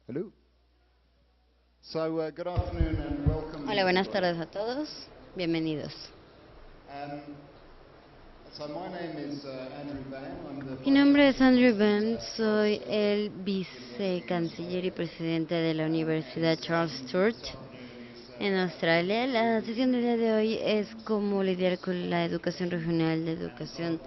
Hello. Good afternoon and welcome. Hola, buenas tardes a todos. Bienvenidos. Um, my name is Andrew Van. I'm the Mi nombre es Andrew Van, soy el vicecanciller y presidente de la Universidad Charles Sturt en Australia. La sesión del día de hoy es cómo lidiar con la educación regional, de educación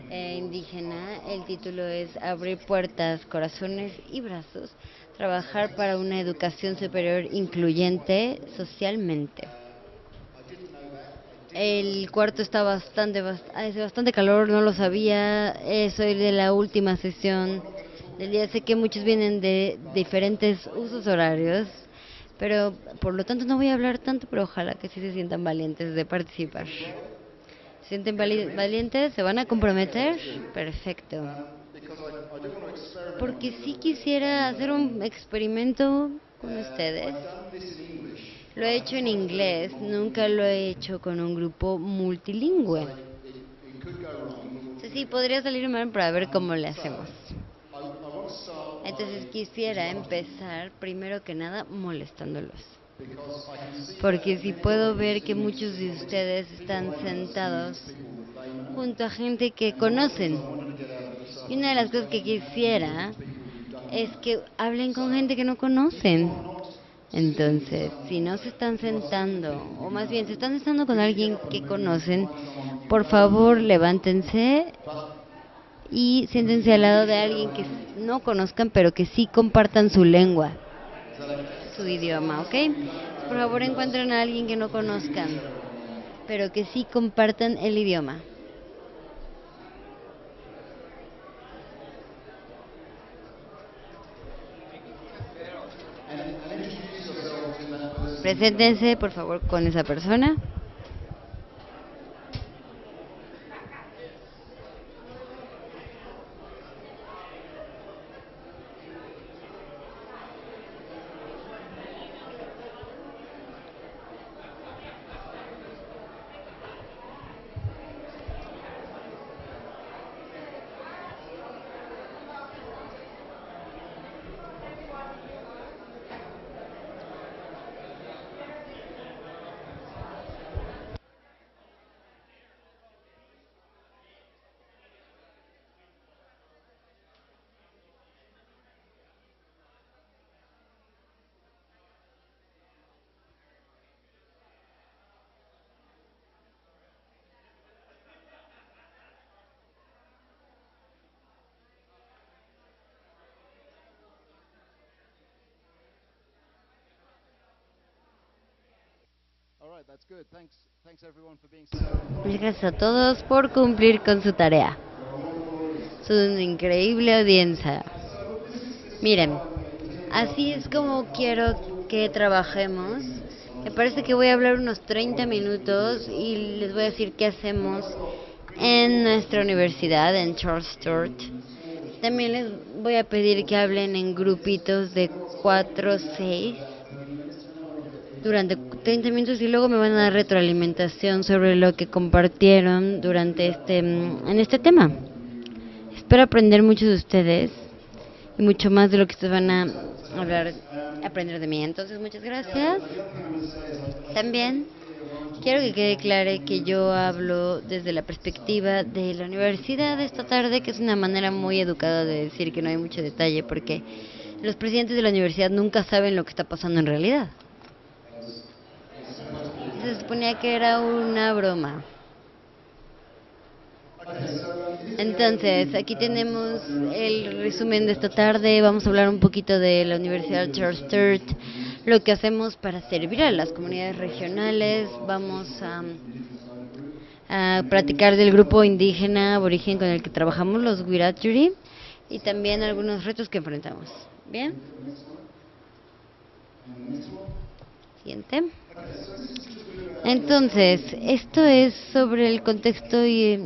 indígena. El título es Abrir puertas, corazones y brazos. Trabajar para una educación superior incluyente socialmente. El cuarto está hace bastante calor, no lo sabía. Soy de la última sesión del día. Sé que muchos vienen de diferentes usos horarios, pero por lo tanto no voy a hablar tanto, pero ojalá que sí se sientan valientes de participar. ¿Se sienten valientes? ¿Se van a comprometer? Perfecto. Porque sí quisiera hacer un experimento con ustedes. Lo he hecho en inglés, nunca lo he hecho con un grupo multilingüe. Sí, podría salir mal para ver cómo le hacemos. Entonces quisiera empezar primero que nada molestándolos. Porque si puedo ver que muchos de ustedes están sentados junto a gente que conocen. Y una de las cosas que quisiera es que hablen con gente que no conocen. Entonces, si no se están sentando, o más bien se están sentando con alguien que conocen, por favor levántense y siéntense al lado de alguien que no conozcan, pero que sí compartan su lengua, su idioma, ¿ok? Por favor encuentren a alguien que no conozcan, pero que sí compartan el idioma. Preséntense, por favor, con esa persona. Muchas gracias a todos por cumplir con su tarea. Son una increíble audiencia. Miren, así es como quiero que trabajemos. Me parece que voy a hablar unos 30 minutos y les voy a decir qué hacemos en nuestra universidad, en Charles Sturt. También les voy a pedir que hablen en grupitos de 4 o 6 durante 30 minutos y luego me van a dar retroalimentación sobre lo que compartieron durante en este tema. Espero aprender mucho de ustedes y mucho más de lo que ustedes van a aprender de mí. Entonces, muchas gracias. También quiero que quede claro que yo hablo desde la perspectiva de la universidad esta tarde, que es una manera muy educada de decir que no hay mucho detalle, porque los presidentes de la universidad nunca saben lo que está pasando en realidad. Se suponía que era una broma. Entonces, aquí tenemos el resumen de esta tarde. Vamos a hablar un poquito de la Universidad Charles Sturt, lo que hacemos para servir a las comunidades regionales. Vamos a platicar del grupo indígena aborigen con el que trabajamos, los Wiradjuri, y también algunos retos que enfrentamos. ¿Bien? Siguiente. Entonces, esto es sobre el contexto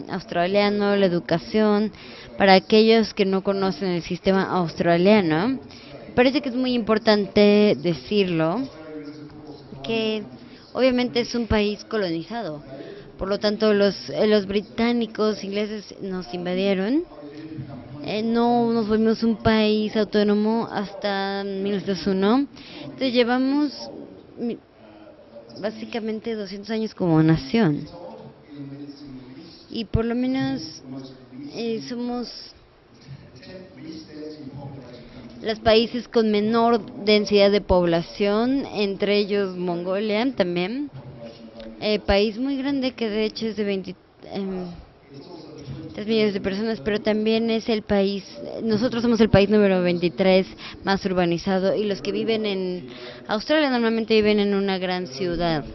australiano, la educación, para aquellos que no conocen el sistema australiano. Parece que es muy importante decirlo, que obviamente es un país colonizado. Por lo tanto, los británicos, ingleses nos invadieron No nos volvimos un país autónomo hasta 1901. Entonces llevamos básicamente 200 años como nación. Y por lo menos somos los países con menor densidad de población, entre ellos Mongolia también. País muy grande que de hecho es de 3 millones de personas, pero también es el país, nosotros somos el país número 23 más urbanizado, y los que viven en Australia normalmente viven en una gran ciudad.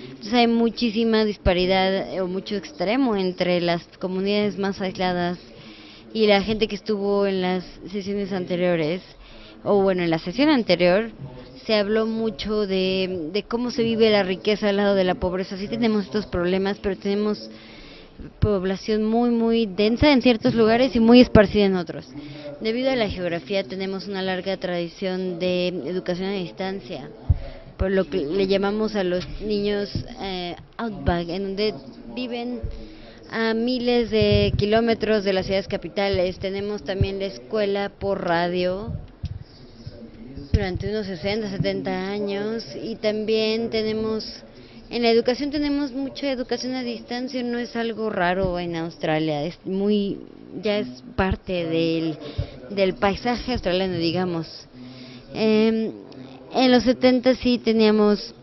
Entonces hay muchísima disparidad o mucho extremo entre las comunidades más aisladas y la gente que estuvo en las sesiones anteriores, o bueno, en la sesión anterior se habló mucho de cómo se vive la riqueza al lado de la pobreza. Sí tenemos estos problemas, pero tenemos población muy densa en ciertos lugares y muy esparcida en otros. Debido a la geografía tenemos una larga tradición de educación a distancia, por lo que le llamamos a los niños outback, en donde viven a miles de kilómetros de las ciudades capitales. Tenemos también la escuela por radio durante unos 60-70 años, y también tenemos, en la educación tenemos mucha educación a distancia. No es algo raro en Australia, ya es parte del paisaje australiano, digamos. En los 70 sí teníamos,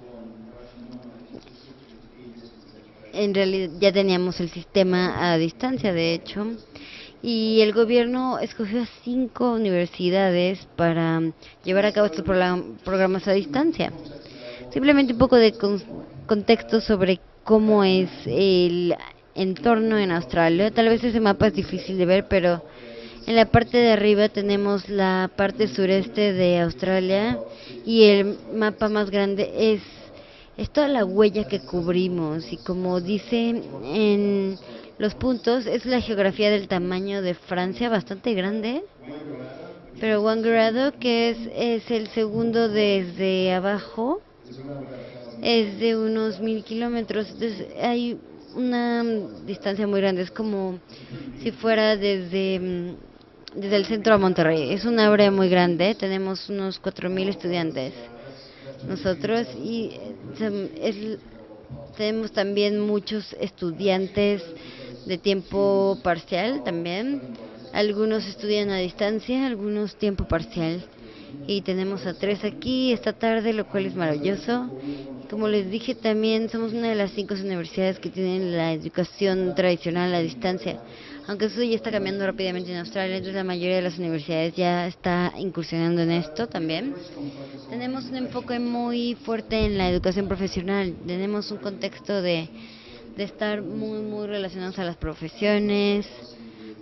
en realidad ya teníamos el sistema a distancia, de hecho, y el gobierno escogió a 5 universidades para llevar a cabo estos programas a distancia. Simplemente un poco de contexto sobre cómo es el entorno en Australia. Tal vez ese mapa es difícil de ver, pero en la parte de arriba tenemos la parte sureste de Australia, y el mapa más grande es toda la huella que cubrimos, y como dice en los puntos, es la geografía del tamaño de Francia, bastante grande. Pero Wangaratta, que es el segundo desde abajo, es de unos 1000 kilómetros. Entonces hay una distancia muy grande, es como si fuera desde el centro a Monterrey. Es una área muy grande, tenemos unos 4000 estudiantes nosotros, y tenemos también muchos estudiantes de tiempo parcial también. Algunos estudian a distancia, algunos tiempo parcial. Y tenemos a 3 aquí esta tarde, lo cual es maravilloso. Como les dije, también somos una de las 5 universidades que tienen la educación tradicional a distancia. Aunque eso ya está cambiando rápidamente en Australia, entonces la mayoría de las universidades ya está incursionando en esto también. Tenemos un enfoque muy fuerte en la educación profesional. Tenemos un contexto de estar muy relacionados a las profesiones.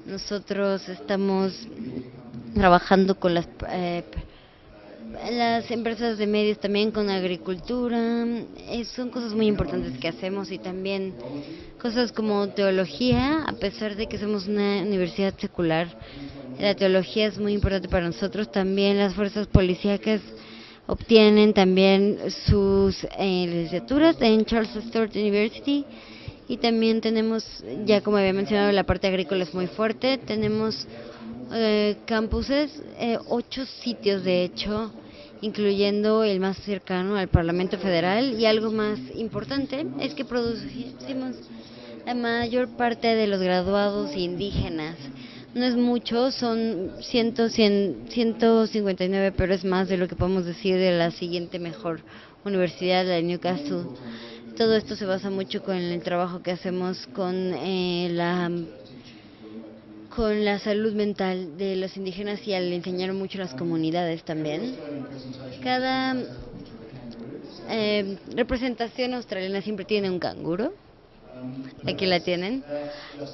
Nosotros estamos trabajando con las empresas de medios, también con agricultura. Son cosas muy importantes que hacemos, y también cosas como teología. A pesar de que somos una universidad secular, la teología es muy importante para nosotros. También las fuerzas policíacas obtienen también sus licenciaturas en Charles Sturt University. Y también tenemos, ya como había mencionado, la parte agrícola es muy fuerte. Tenemos campuses, 8 sitios de hecho, incluyendo el más cercano al Parlamento Federal. Y algo más importante es que producimos la mayor parte de los graduados indígenas. No es mucho, son 159, pero es más de lo que podemos decir de la siguiente mejor universidad, la de Newcastle. Todo esto se basa mucho con el trabajo que hacemos con la salud mental de los indígenas, y al enseñar mucho a las comunidades también. Cada representación australiana siempre tiene un canguro. Aquí la tienen.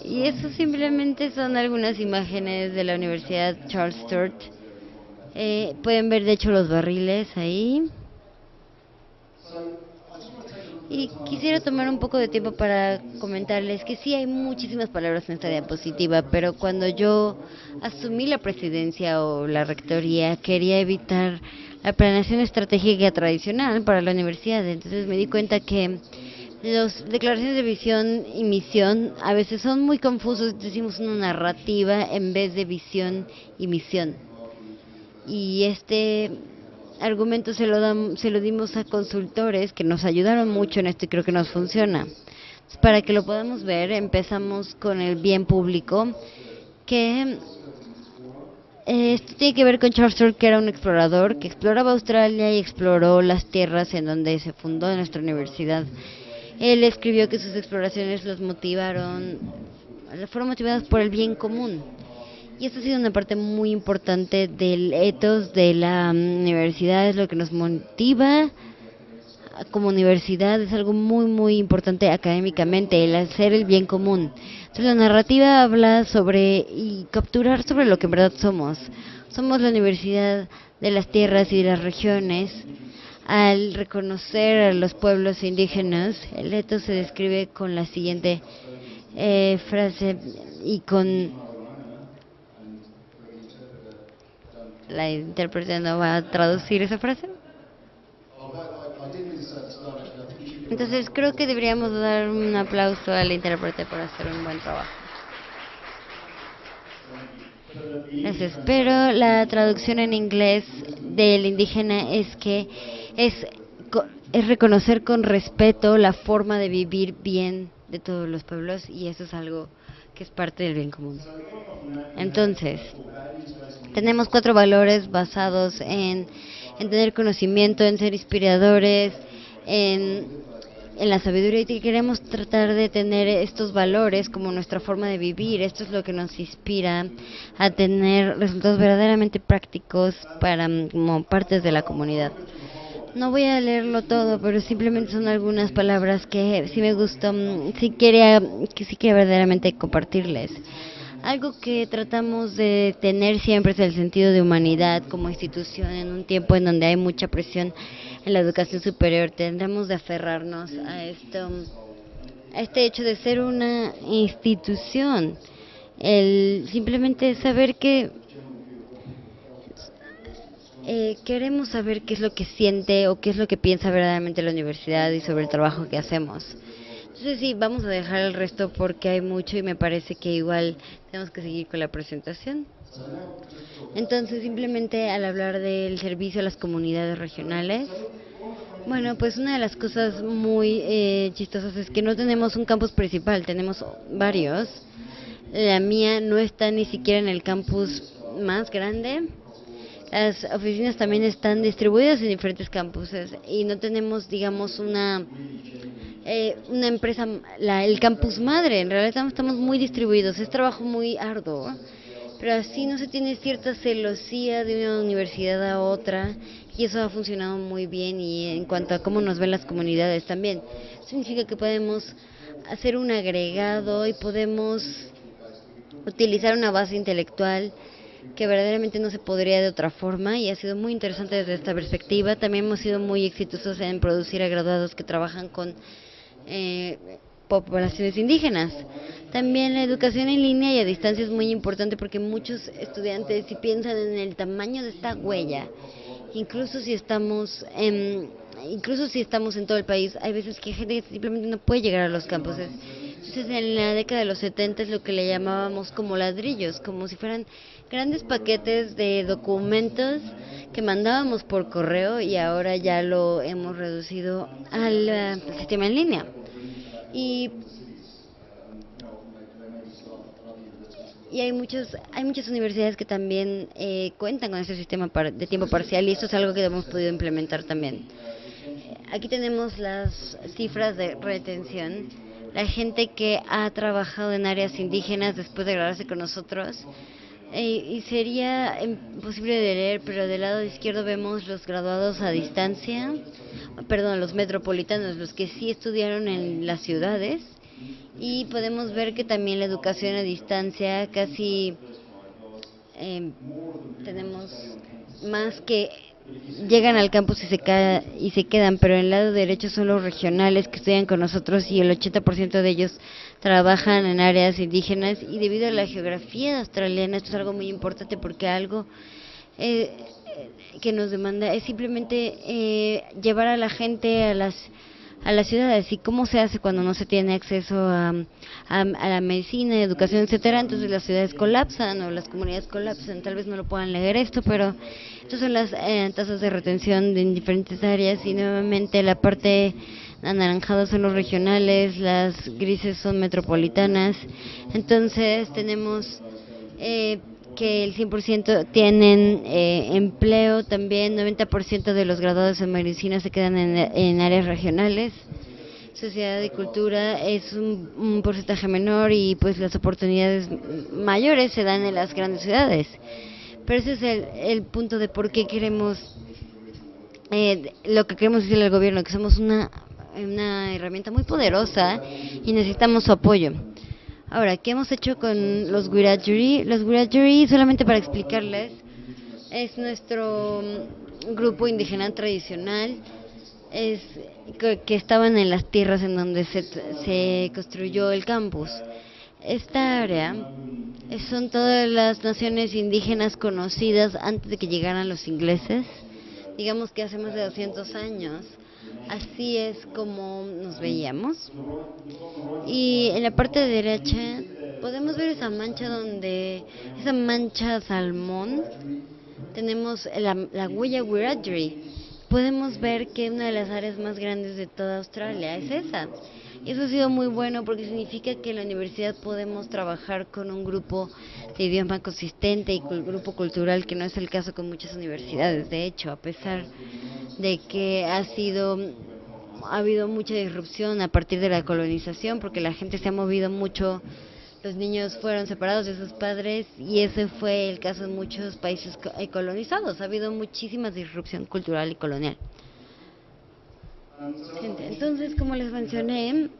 Y eso simplemente son algunas imágenes de la Universidad Charles Sturt. Pueden ver de hecho los barriles ahí. Y quisiera tomar un poco de tiempo para comentarles que sí hay muchísimas palabras en esta diapositiva, pero cuando yo asumí la presidencia o la rectoría, quería evitar la planeación estratégica tradicional para la universidad. Entonces me di cuenta que Las declaraciones de visión y misión a veces son muy confusos, decimos una narrativa en vez de visión y misión. Y este argumento se lo dimos a consultores que nos ayudaron mucho en esto y creo que nos funciona. Entonces, para que lo podamos ver, empezamos con el bien público, que esto tiene que ver con Charles Sturt, que era un explorador que exploraba Australia y exploró las tierras en donde se fundó nuestra universidad. Él escribió que sus exploraciones fueron motivadas por el bien común. Y esto ha sido una parte muy importante del ethos de la universidad, es lo que nos motiva como universidad, es algo muy muy importante académicamente, el hacer el bien común. Entonces la narrativa habla sobre y capturar sobre lo que en verdad somos. Somos la universidad de las tierras y de las regiones. Al reconocer a los pueblos indígenas, el ethos se describe con la siguiente frase y con la intérprete no va a traducir esa frase. Entonces creo que deberíamos dar un aplauso al intérprete por hacer un buen trabajo. Gracias. Pero la traducción en inglés del indígena es que es reconocer con respeto la forma de vivir bien de todos los pueblos, y eso es algo que es parte del bien común. Entonces, tenemos 4 valores basados en tener conocimiento, en ser inspiradores, en la sabiduría, y queremos tratar de tener estos valores como nuestra forma de vivir. Esto es lo que nos inspira a tener resultados verdaderamente prácticos como partes de la comunidad. No voy a leerlo todo, pero simplemente son algunas palabras que sí me gustó, sí quería verdaderamente compartirles. Algo que tratamos de tener siempre es el sentido de humanidad como institución. En un tiempo en donde hay mucha presión en la educación superior, tendremos de aferrarnos a este hecho de ser una institución. El simplemente saber que queremos saber qué es lo que siente o qué es lo que piensa verdaderamente la universidad y sobre el trabajo que hacemos. Entonces sí, vamos a dejar el resto porque hay mucho y me parece que igual tenemos que seguir con la presentación. Entonces simplemente al hablar del servicio a las comunidades regionales, bueno, pues una de las cosas muy chistosas es que no tenemos un campus principal, tenemos varios. La mía no está ni siquiera en el campus más grande. Las oficinas también están distribuidas en diferentes campuses y no tenemos, digamos, una empresa, el campus madre. En realidad estamos muy distribuidos, es trabajo muy arduo, pero así no se tiene cierta celosía de una universidad a otra, y eso ha funcionado muy bien. Y en cuanto a cómo nos ven las comunidades también, significa que podemos hacer un agregado y podemos utilizar una base intelectual que verdaderamente no se podría de otra forma, y ha sido muy interesante desde esta perspectiva. También hemos sido muy exitosos en producir a graduados que trabajan con poblaciones indígenas. También la educación en línea y a distancia es muy importante porque muchos estudiantes, si piensan en el tamaño de esta huella, incluso si estamos en todo el país, hay veces que gente simplemente no puede llegar a los campuses. Entonces en la década de los 70 es lo que le llamábamos como ladrillos, como si fueran grandes paquetes de documentos que mandábamos por correo, y ahora ya lo hemos reducido al sistema en línea. Y hay muchas universidades que también cuentan con ese sistema de tiempo parcial, y esto es algo que hemos podido implementar también. Aquí tenemos las cifras de retención. La gente que ha trabajado en áreas indígenas después de graduarse con nosotros, y sería imposible de leer, pero del lado izquierdo vemos los graduados a distancia, los metropolitanos, los que sí estudiaron en las ciudades, y podemos ver que también la educación a distancia casi tenemos más que llegan al campus y se quedan, pero en el lado derecho son los regionales que estudian con nosotros, y el 80% de ellos trabajan en áreas indígenas. Y debido a la geografía australiana, esto es algo muy importante porque algo que nos demanda es simplemente llevar a la gente a a las ciudades y cómo se hace cuando no se tiene acceso a la medicina, educación, etcétera. Entonces las ciudades colapsan o las comunidades colapsan. Tal vez no lo puedan leer esto, pero estas son las tasas de retención en diferentes áreas. Y nuevamente la parte anaranjada son los regionales, las grises son metropolitanas. Entonces tenemos que el 100% tienen empleo, también 90% de los graduados en medicina se quedan en áreas regionales. Sociedad y cultura es un porcentaje menor y pues las oportunidades mayores se dan en las grandes ciudades. Pero ese es el punto de por qué queremos, lo que queremos decirle al gobierno, que somos una herramienta muy poderosa y necesitamos su apoyo. Ahora, ¿qué hemos hecho con los Wiradjuri? Los Wiradjuri, solamente para explicarles, es nuestro grupo indígena tradicional, es que estaban en las tierras en donde se construyó el campus. Esta área son todas las naciones indígenas conocidas antes de que llegaran los ingleses, digamos que hace más de 200 años. Así es como nos veíamos. Y en la parte derecha podemos ver esa mancha esa mancha salmón, tenemos la huella Wiradjuri. Podemos ver que una de las áreas más grandes de toda Australia es esa. Y eso ha sido muy bueno porque significa que en la universidad podemos trabajar con un grupo de idioma consistente y grupo cultural, que no es el caso con muchas universidades. De hecho, a pesar de que ha habido mucha disrupción a partir de la colonización, porque la gente se ha movido mucho, los niños fueron separados de sus padres y ese fue el caso en muchos países colonizados. Ha habido muchísima disrupción cultural y colonial. Entonces, como les mencioné,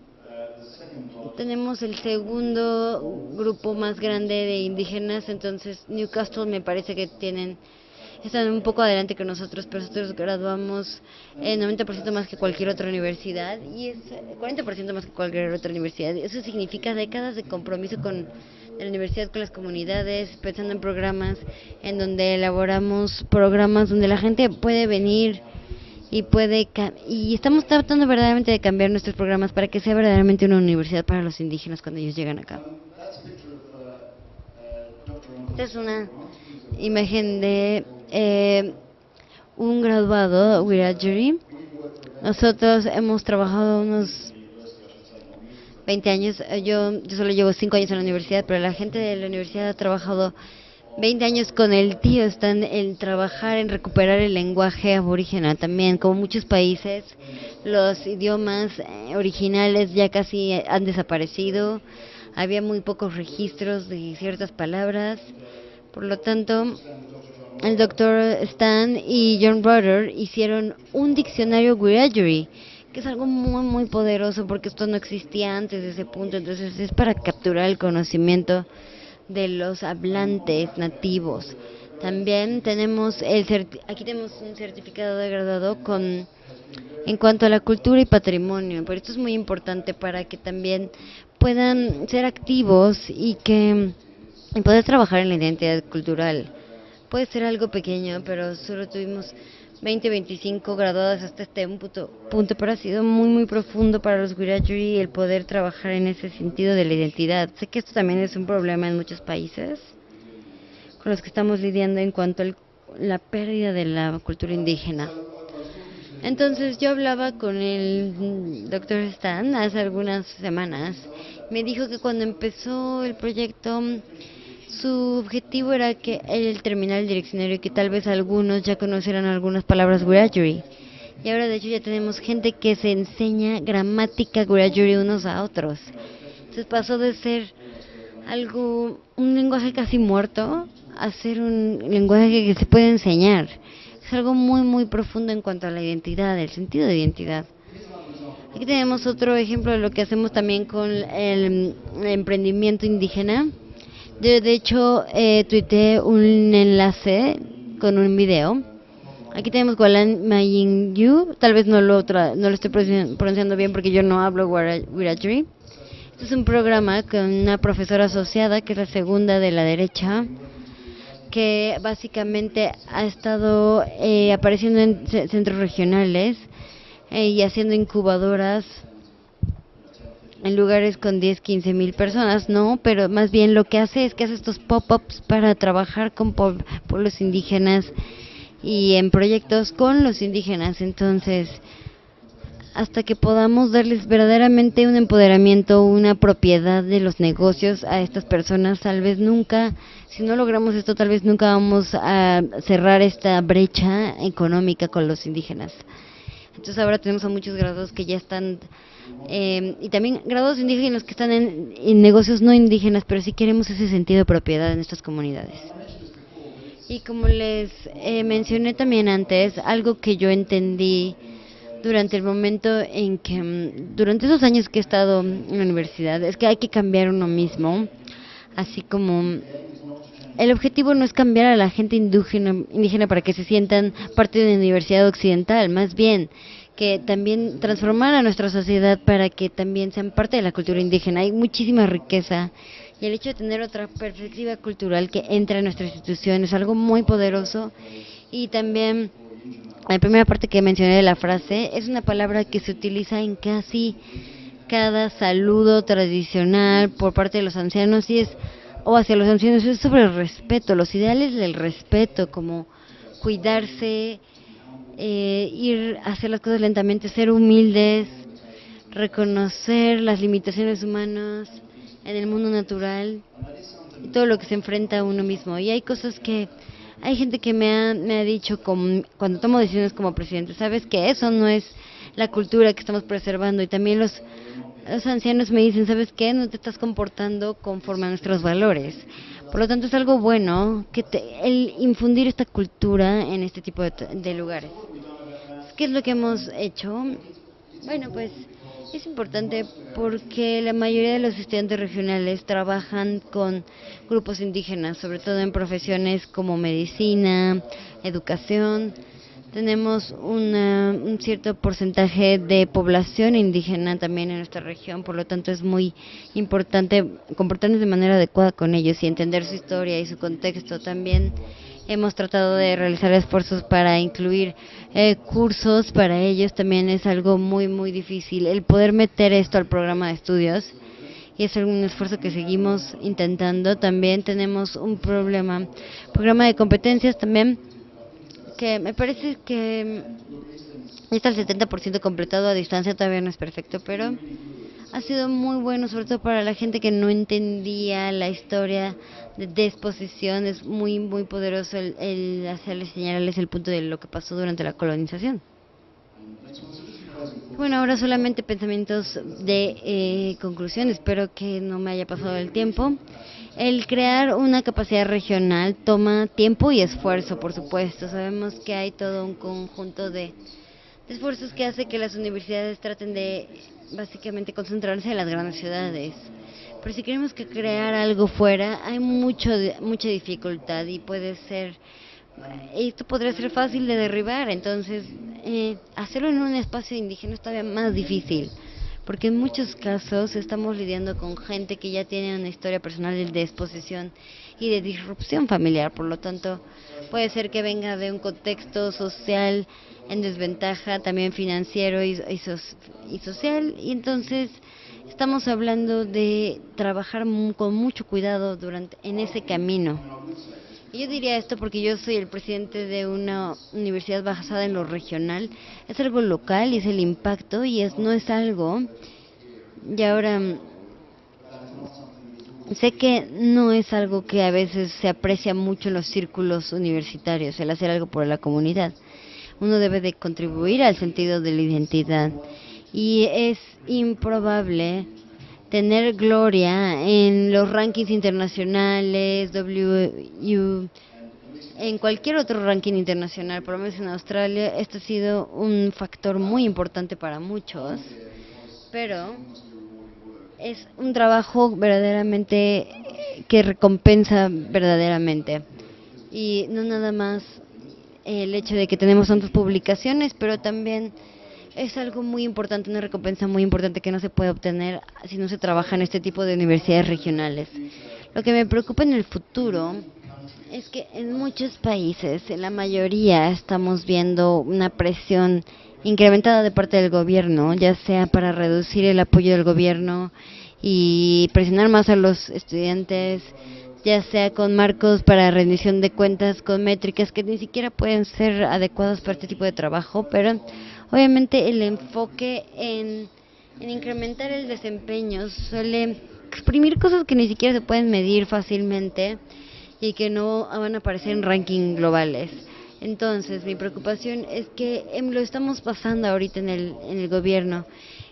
tenemos el segundo grupo más grande de indígenas. Entonces Newcastle me parece que están un poco adelante que nosotros, pero nosotros graduamos 90% más que cualquier otra universidad y es 40% más que cualquier otra universidad. Eso significa décadas de compromiso con la universidad, con las comunidades, pensando en programas en donde elaboramos programas donde la gente puede venir y estamos tratando verdaderamente de cambiar nuestros programas para que sea verdaderamente una universidad para los indígenas cuando ellos llegan acá. Esta es una imagen de un graduado Wiradjuri. Nosotros hemos trabajado unos 20 años. Yo solo llevo 5 años en la universidad, pero la gente de la universidad ha trabajado 20 años con el tío. Están en trabajar en recuperar el lenguaje aborígena también. Como muchos países, los idiomas originales ya casi han desaparecido. Había muy pocos registros de ciertas palabras. Por lo tanto, el doctor Stan y John Rutter hicieron un diccionario Wiradjuri, que es algo muy muy poderoso porque esto no existía antes de ese punto. Entonces es para capturar el conocimiento de los hablantes nativos. También tenemos aquí tenemos un certificado de graduado en cuanto a la cultura y patrimonio, pero esto es muy importante para que también puedan ser activos y poder trabajar en la identidad cultural. Puede ser algo pequeño, pero solo tuvimos 25 graduadas hasta este punto, pero ha sido muy muy profundo para los Wiradjuri el poder trabajar en ese sentido de la identidad. Sé que esto también es un problema en muchos países con los que estamos lidiando en cuanto a la pérdida de la cultura indígena. Entonces yo hablaba con el doctor Stan hace algunas semanas. Me dijo que cuando empezó el proyecto, su objetivo era que él terminara el diccionario y que tal vez algunos ya conocieran algunas palabras Wiradjuri. Y ahora de hecho ya tenemos gente que se enseña gramática Wiradjuri unos a otros. Entonces pasó de ser un lenguaje casi muerto a ser un lenguaje que se puede enseñar. Es algo muy muy profundo en cuanto a la identidad, el sentido de identidad. Aquí tenemos otro ejemplo de lo que hacemos también con el emprendimiento indígena. Yo de hecho tuiteé un enlace con un video. Aquí tenemos Gualan Mayingyu, tal vez no lo estoy pronunciando bien porque yo no hablo Wiradjuri. Este es un programa con una profesora asociada que es la segunda de la derecha, que básicamente ha estado apareciendo en centros regionales y haciendo incubadoras en lugares con 10, 15 mil personas, no, pero más bien lo que hace es que hace estos pop-ups para trabajar con pueblos indígenas y en proyectos con los indígenas. Entonces, hasta que podamos darles verdaderamente un empoderamiento, una propiedad de los negocios a estas personas, tal vez nunca, si no logramos esto, tal vez nunca vamos a cerrar esta brecha económica con los indígenas. Entonces ahora tenemos a muchos graduados que ya están, y también graduados indígenas que están en negocios no indígenas, pero sí queremos ese sentido de propiedad en estas comunidades. Y como les mencioné también antes, algo que yo entendí durante el momento en que, durante esos años que he estado en la universidad, es que hay que cambiar uno mismo, así como el objetivo no es cambiar a la gente indígena para que se sientan parte de una universidad occidental, más bien que también transformar a nuestra sociedad para que también sean parte de la cultura indígena. Hay muchísima riqueza y el hecho de tener otra perspectiva cultural que entra en nuestra institución es algo muy poderoso. Y también la primera parte que mencioné de la frase es una palabra que se utiliza en casi cada saludo tradicional por parte de los ancianos y es, o hacia los ancianos, es sobre el respeto, los ideales del respeto, como cuidarse, ir a hacer las cosas lentamente, ser humildes, reconocer las limitaciones humanas en el mundo natural y todo lo que se enfrenta a uno mismo. Y hay cosas que hay gente que me ha dicho cuando tomo decisiones como presidente, sabes que eso no es la cultura que estamos preservando. Y también los ancianos me dicen, sabes qué, no te estás comportando conforme a nuestros valores. Por lo tanto es algo bueno que el infundir esta cultura en este tipo de lugares. ¿Qué es lo que hemos hecho? Bueno, pues es importante porque la mayoría de los estudiantes regionales trabajan con grupos indígenas, sobre todo en profesiones como medicina, educación. Tenemos un cierto porcentaje de población indígena también en nuestra región, por lo tanto es muy importante comportarnos de manera adecuada con ellos y entender su historia y su contexto. También hemos tratado de realizar esfuerzos para incluir cursos para ellos, también es algo muy muy difícil el poder meter esto al programa de estudios y es un esfuerzo que seguimos intentando. También tenemos un programa de competencias también, que me parece que está el 70% completado a distancia, todavía no es perfecto, pero ha sido muy bueno, sobre todo para la gente que no entendía la historia de Desposesión. Es muy muy poderoso el hacerles, señalarles el punto de lo que pasó durante la colonización. Bueno, ahora solamente pensamientos de conclusión, espero que no me haya pasado el tiempo. El crear una capacidad regional toma tiempo y esfuerzo, por supuesto. Sabemos que hay todo un conjunto de esfuerzos que hace que las universidades traten de básicamente concentrarse en las grandes ciudades. Pero si queremos que crear algo fuera, hay mucha dificultad y esto podría ser fácil de derribar. Entonces, hacerlo en un espacio indígena es todavía más difícil, porque en muchos casos estamos lidiando con gente que ya tiene una historia personal de desposesión y de disrupción familiar. Por lo tanto, puede ser que venga de un contexto social en desventaja, también financiero y social, y entonces estamos hablando de trabajar con mucho cuidado en ese camino. Y yo diría esto porque yo soy el presidente de una universidad basada en lo regional. Es algo local y es el impacto y no es algo. Y ahora sé que no es algo que a veces se aprecia mucho en los círculos universitarios, el hacer algo por la comunidad. Uno debe de contribuir al sentido de la identidad y es improbable tener gloria en los rankings internacionales, en cualquier otro ranking internacional, por lo menos en Australia. Esto ha sido un factor muy importante para muchos, pero es un trabajo verdaderamente que recompensa verdaderamente. Y no nada más el hecho de que tenemos tantas publicaciones, pero también es algo muy importante, una recompensa muy importante que no se puede obtener si no se trabaja en este tipo de universidades regionales. Lo que me preocupa en el futuro Es que en muchos países, en la mayoría, estamos viendo una presión incrementada de parte del gobierno, ya sea para reducir el apoyo del gobierno y presionar más a los estudiantes, ya sea con marcos para rendición de cuentas, con métricas que ni siquiera pueden ser adecuadas para este tipo de trabajo, pero obviamente el enfoque en incrementar el desempeño suele exprimir cosas que ni siquiera se pueden medir fácilmente y que no van a aparecer en ranking globales. Entonces, mi preocupación es que lo estamos pasando ahorita en el gobierno.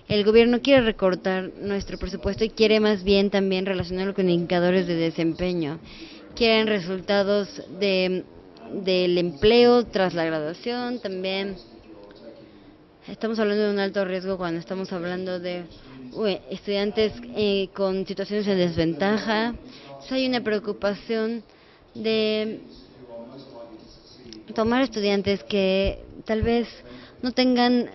El gobierno quiere recortar nuestro presupuesto y quiere más bien también relacionarlo con indicadores de desempeño. Quieren resultados del empleo tras la graduación, también estamos hablando de un alto riesgo cuando estamos hablando de estudiantes con situaciones de desventaja. Entonces hay una preocupación de tomar estudiantes que tal vez no tengan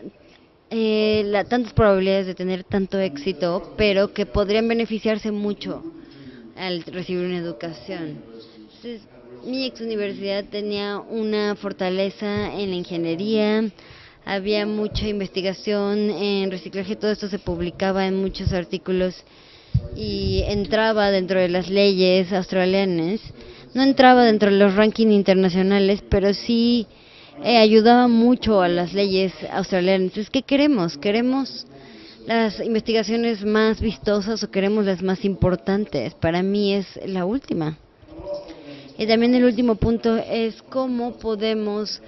tantas probabilidades de tener tanto éxito, pero que podrían beneficiarse mucho al recibir una educación. Entonces, mi ex universidad tenía una fortaleza en la ingeniería, había mucha investigación en reciclaje, todo esto se publicaba en muchos artículos y entraba dentro de las leyes australianas. No entraba dentro de los rankings internacionales, pero sí ayudaba mucho a las leyes australianas. Entonces, ¿qué queremos? ¿Queremos las investigaciones más vistosas o queremos las más importantes? Para mí es la última. Y también el último punto es cómo podemos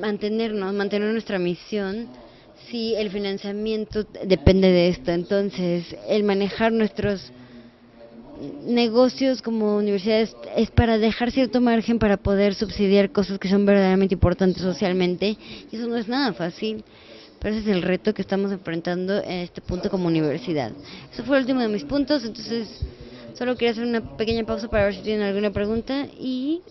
mantener nuestra misión si el financiamiento depende de esto. Entonces, el manejar nuestros negocios como universidades es para dejar cierto margen para poder subsidiar cosas que son verdaderamente importantes socialmente, y eso no es nada fácil, pero ese es el reto que estamos enfrentando en este punto como universidad. Eso fue el último de mis puntos, entonces solo quería hacer una pequeña pausa para ver si tienen alguna pregunta y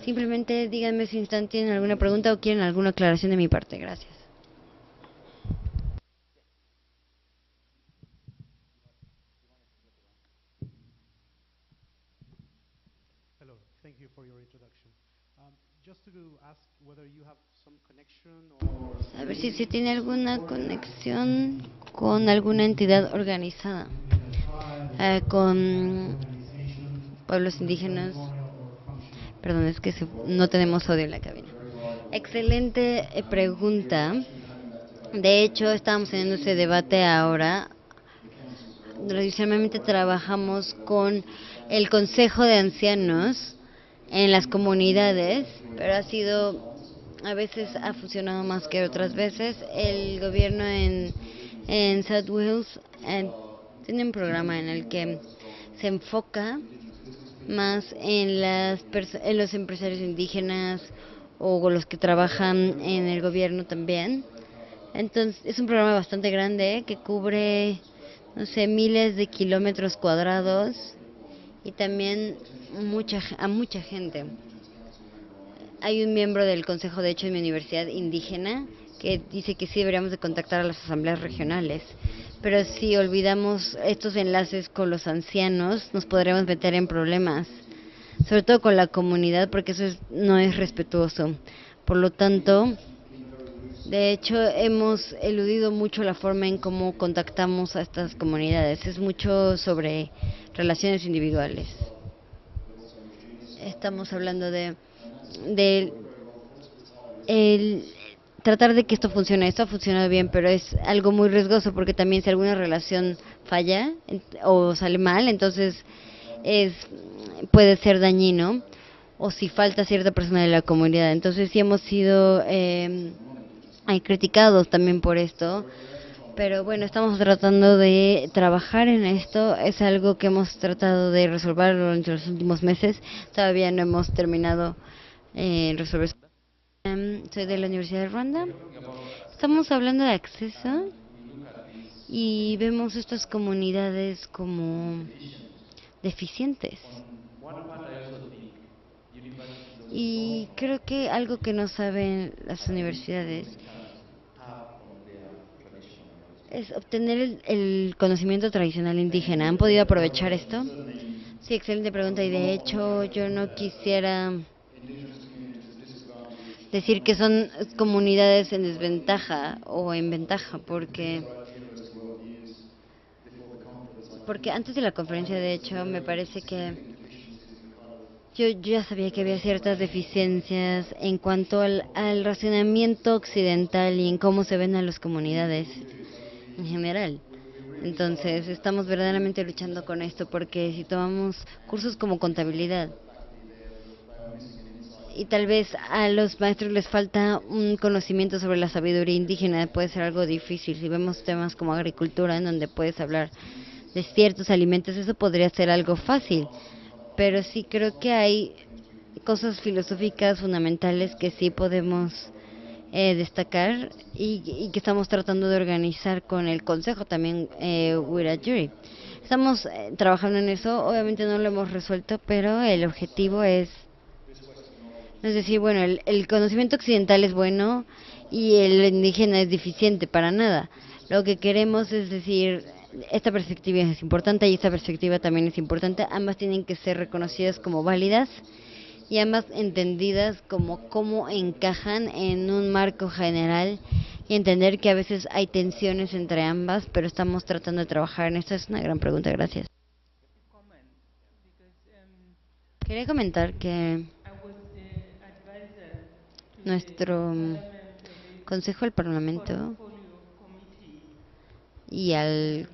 simplemente díganme si tienen alguna pregunta o quieren alguna aclaración de mi parte. Gracias. Hello, thank you for your introduction. Just to ask whether you have some connection or A ver si tiene alguna conexión con alguna entidad organizada, con pueblos indígenas. Perdón, es que no tenemos audio en la cabina. Excelente pregunta. De hecho, estamos teniendo ese debate ahora. Tradicionalmente trabajamos con el Consejo de Ancianos en las comunidades, pero a veces ha funcionado más que otras veces. El gobierno en South Wales tiene un programa en el que se enfoca más en los empresarios indígenas o los que trabajan en el gobierno también. Entonces, es un programa bastante grande que cubre, no sé, miles de kilómetros cuadrados y también a mucha gente. Hay un miembro del consejo, de hecho, en mi universidad indígena, que dice que sí deberíamos de contactar a las asambleas regionales. Pero si olvidamos estos enlaces con los ancianos, nos podremos meter en problemas, sobre todo con la comunidad, porque eso no es respetuoso. Por lo tanto, de hecho, hemos eludido mucho la forma en cómo contactamos a estas comunidades. Es mucho sobre relaciones individuales. Estamos hablando de tratar de que esto funcione. Esto ha funcionado bien, pero es algo muy riesgoso porque también si alguna relación falla o sale mal, entonces puede ser dañino, o si falta cierta persona de la comunidad. Entonces sí hemos sido criticados también por esto, pero bueno, estamos tratando de trabajar en esto. Es algo que hemos tratado de resolver durante los últimos meses. Todavía no hemos terminado resolver. Soy de la Universidad de Ruanda. Estamos hablando de acceso y vemos estas comunidades como deficientes. Y creo que algo que no saben las universidades es obtener el conocimiento tradicional indígena. ¿Han podido aprovechar esto? Sí, excelente pregunta y de hecho yo no quisiera decir que son comunidades en desventaja o en ventaja porque antes de la conferencia de hecho me parece que yo ya sabía que había ciertas deficiencias en cuanto al racionamiento occidental y en cómo se ven a las comunidades en general. Entonces, estamos verdaderamente luchando con esto porque si tomamos cursos como contabilidad y tal vez a los maestros les falta un conocimiento sobre la sabiduría indígena, puede ser algo difícil. Si vemos temas como agricultura, en donde puedes hablar de ciertos alimentos, eso podría ser algo fácil. Pero sí creo que hay cosas filosóficas fundamentales que sí podemos destacar y que estamos tratando de organizar con el Consejo también, Wiradjuri. Estamos trabajando en eso, obviamente no lo hemos resuelto, pero el objetivo es decir, bueno, el conocimiento occidental es bueno y el indígena es deficiente, para nada. Lo que queremos es decir, esta perspectiva es importante y esta perspectiva también es importante. Ambas tienen que ser reconocidas como válidas y ambas entendidas como cómo encajan en un marco general y entender que a veces hay tensiones entre ambas, pero estamos tratando de trabajar en esto. Es una gran pregunta, gracias. Quería comentar que nuestro Consejo del Parlamento y al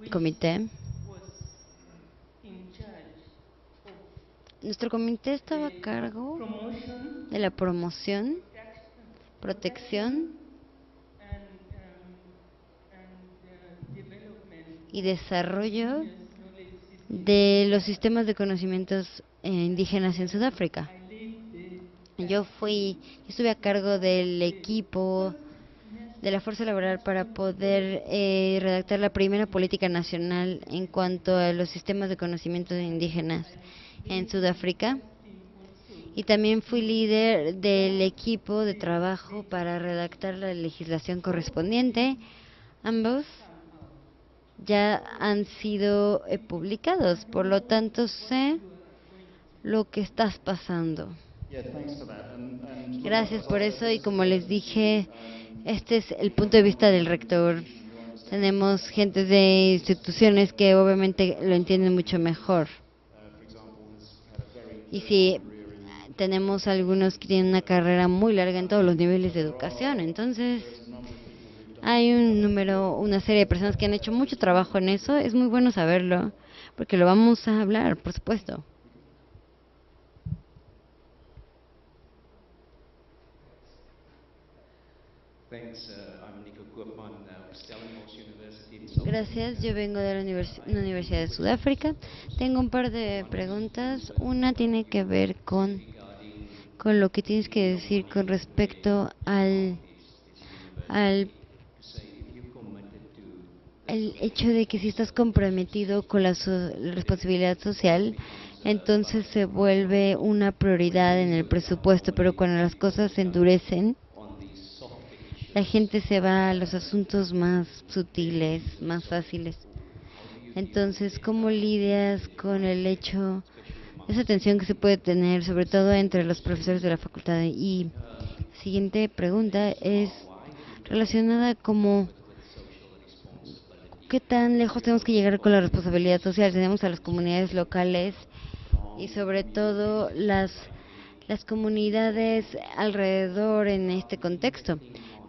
comité, nuestro comité estaba a cargo de la promoción, protección y desarrollo de los sistemas de conocimientos indígenas en Sudáfrica. Yo estuve a cargo del equipo de la fuerza laboral para poder redactar la primera política nacional en cuanto a los sistemas de conocimientos indígenas en Sudáfrica. Y también fui líder del equipo de trabajo para redactar la legislación correspondiente. Ambos ya han sido publicados, por lo tanto sé lo que estás pasando. Gracias por eso y como les dije, este es el punto de vista del rector. Tenemos gentes de instituciones que obviamente lo entienden mucho mejor. Y sí, tenemos algunos que tienen una carrera muy larga en todos los niveles de educación, entonces hay una serie de personas que han hecho mucho trabajo en eso. Es muy bueno saberlo, porque lo vamos a hablar, por supuesto. Gracias, yo vengo de una universidad de Sudáfrica. Tengo un par de preguntas. Una tiene que ver con lo que tienes que decir con respecto al el hecho de que si estás comprometido con la responsabilidad social, entonces se vuelve una prioridad en el presupuesto, pero cuando las cosas se endurecen, la gente se va a los asuntos más sutiles, más fáciles. Entonces, ¿cómo lidias con el hecho, esa tensión que se puede tener, sobre todo entre los profesores de la facultad? Y la siguiente pregunta es relacionada como ¿qué tan lejos tenemos que llegar con la responsabilidad social? Tenemos a las comunidades locales y sobre todo las comunidades alrededor en este contexto.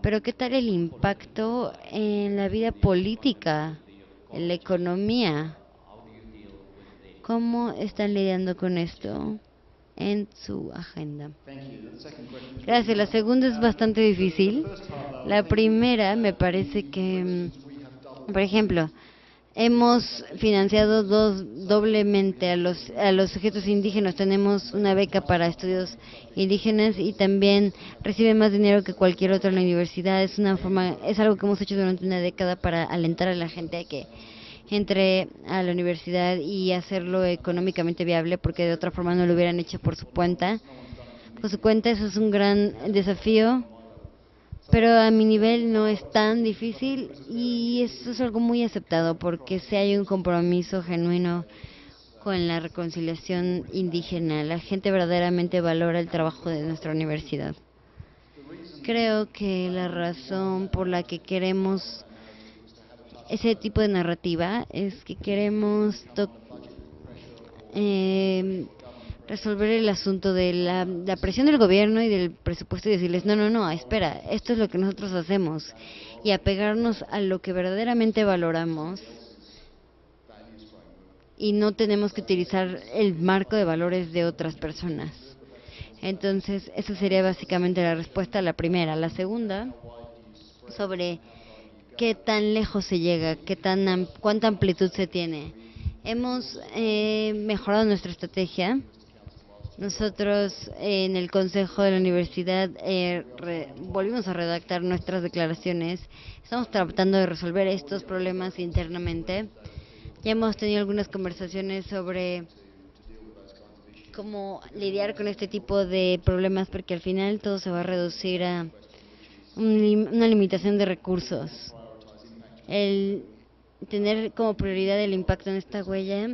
Pero ¿qué tal el impacto en la vida política, en la economía? ¿Cómo están lidiando con esto en su agenda? Gracias. La segunda es bastante difícil. La primera me parece que, por ejemplo, hemos financiado doblemente a los sujetos indígenas. Tenemos una beca para estudios indígenas y también reciben más dinero que cualquier otro en la universidad. Es algo que hemos hecho durante una década para alentar a la gente a que entre a la universidad y hacerlo económicamente viable, porque de otra forma no lo hubieran hecho por su cuenta. Por su cuenta, eso es un gran desafío, pero a mi nivel no es tan difícil y eso es algo muy aceptado porque si hay un compromiso genuino con la reconciliación indígena. La gente verdaderamente valora el trabajo de nuestra universidad. Creo que la razón por la que queremos ese tipo de narrativa es que queremos resolver el asunto de la presión del gobierno y del presupuesto y decirles, no, espera, esto es lo que nosotros hacemos, y apegarnos a lo que verdaderamente valoramos, y no tenemos que utilizar el marco de valores de otras personas. Entonces, esa sería básicamente la respuesta a la primera. La segunda, sobre qué tan lejos se llega, cuánta amplitud se tiene. Hemos mejorado nuestra estrategia. Nosotros en el Consejo de la Universidad volvimos a redactar nuestras declaraciones. Estamos tratando de resolver estos problemas internamente. Ya hemos tenido algunas conversaciones sobre cómo lidiar con este tipo de problemas, porque al final todo se va a reducir a una limitación de recursos. El tener como prioridad el impacto en esta huella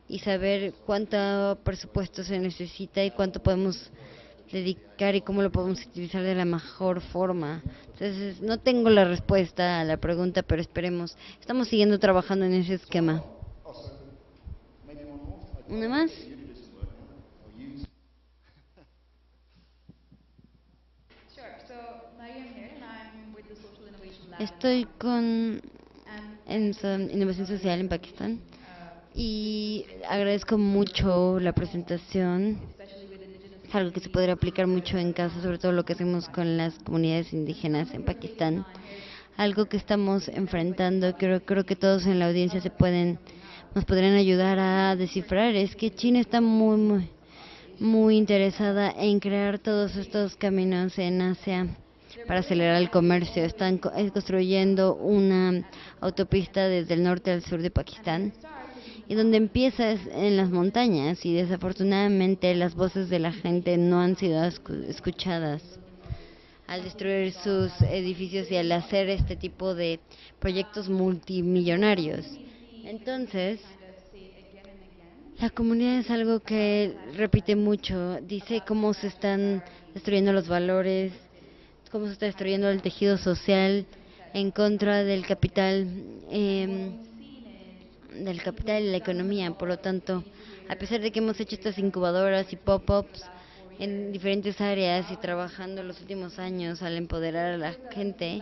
y saber cuánto presupuesto se necesita y cuánto podemos dedicar y cómo lo podemos utilizar de la mejor forma. Entonces, no tengo la respuesta a la pregunta, pero esperemos. Estamos siguiendo trabajando en ese esquema. ¿Una más? Estoy con Innovación Social en Pakistán y agradezco mucho la presentación. Es algo que se podría aplicar mucho en casa, sobre todo lo que hacemos con las comunidades indígenas en Pakistán. Algo que estamos enfrentando, creo que todos en la audiencia nos podrían ayudar a descifrar, es que China está muy interesada en crear todos estos caminos en Asia para acelerar el comercio. Están construyendo una autopista desde el norte al sur de Pakistán, y donde empieza es en las montañas, y desafortunadamente las voces de la gente no han sido escuchadas. Al destruir sus edificios y al hacer este tipo de proyectos multimillonarios. Entonces, la comunidad es algo que repite mucho, dice cómo se están destruyendo los valores, cómo se está destruyendo el tejido social en contra del capital y la economía. Por lo tanto, a pesar de que hemos hecho estas incubadoras y pop-ups en diferentes áreas y trabajando los últimos años al empoderar a la gente,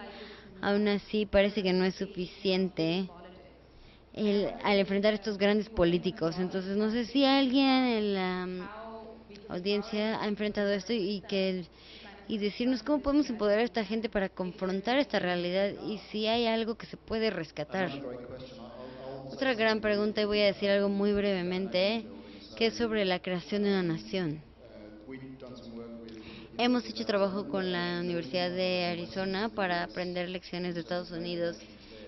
aún así parece que no es suficiente al enfrentar estos grandes políticos. Entonces, no sé si alguien en la audiencia ha enfrentado esto y decirnos cómo podemos empoderar a esta gente para confrontar esta realidad y si hay algo que se puede rescatar. Otra gran pregunta, y voy a decir algo muy brevemente, que es sobre la creación de una nación. Hemos hecho trabajo con la Universidad de Arizona para aprender lecciones de Estados Unidos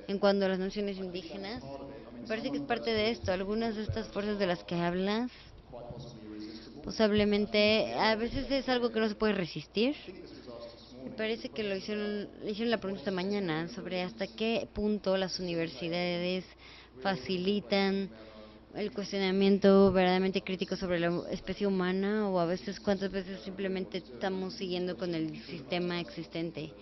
en cuanto a las naciones indígenas. Me parece que es parte de esto. Algunas de estas fuerzas de las que hablas, posiblemente, a veces es algo que no se puede resistir. Me parece que le hicieron la pregunta esta mañana sobre hasta qué punto las universidades facilitan el cuestionamiento verdaderamente crítico sobre la especie humana, o a veces cuántas veces simplemente estamos siguiendo con el sistema existente.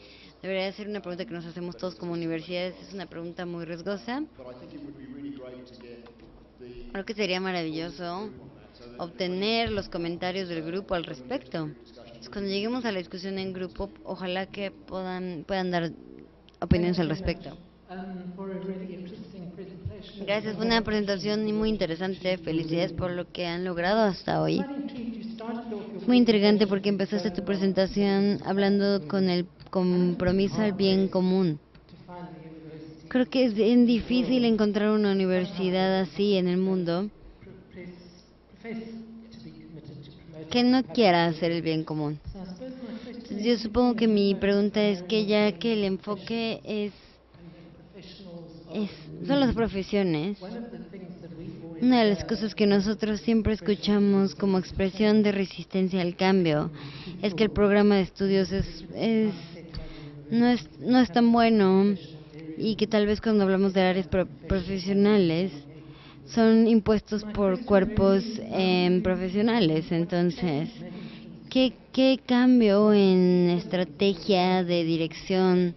Debería ser una pregunta que nos hacemos todos como universidades. Es una pregunta muy riesgosa. Creo que sería maravilloso obtener los comentarios del grupo al respecto. Entonces, cuando lleguemos a la discusión en grupo, ojalá que puedan dar opiniones al respecto. Gracias, fue una presentación muy interesante. Felicidades por lo que han logrado hasta hoy. Es muy intrigante porque empezaste tu presentación hablando con el compromiso al bien común. Creo que es bien difícil encontrar una universidad así en el mundo que no quiera hacer el bien común. Entonces, yo supongo que mi pregunta es que ya que el enfoque son las profesiones, una de las cosas que nosotros siempre escuchamos como expresión de resistencia al cambio es que el programa de estudios no es tan bueno, y que tal vez cuando hablamos de áreas profesionales son impuestos por cuerpos profesionales. Entonces, ¿qué cambio en estrategia de dirección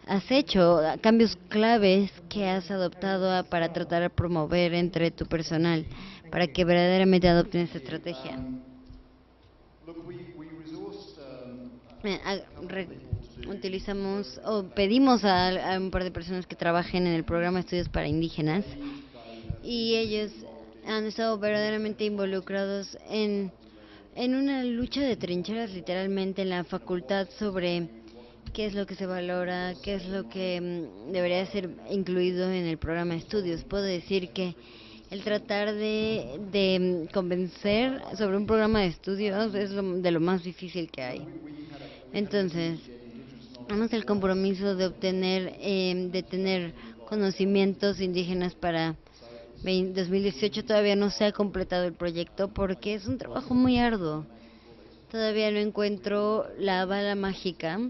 has hecho? ¿Cambios claves que has adoptado para tratar de promover entre tu personal para que verdaderamente adopten esta estrategia? Look, we resourced Utilizamos o pedimos a un par de personas que trabajen en el programa de estudios para indígenas, y ellos han estado verdaderamente involucrados en una lucha de trincheras literalmente en la facultad sobre qué es lo que se valora, qué es lo que debería ser incluido en el programa de estudios. Puedo decir que el tratar de convencer sobre un programa de estudios es de lo más difícil que hay. Entonces, tenemos el compromiso de obtener, de tener conocimientos indígenas para 2018. Todavía no se ha completado el proyecto porque es un trabajo muy arduo. Todavía no encuentro la bala mágica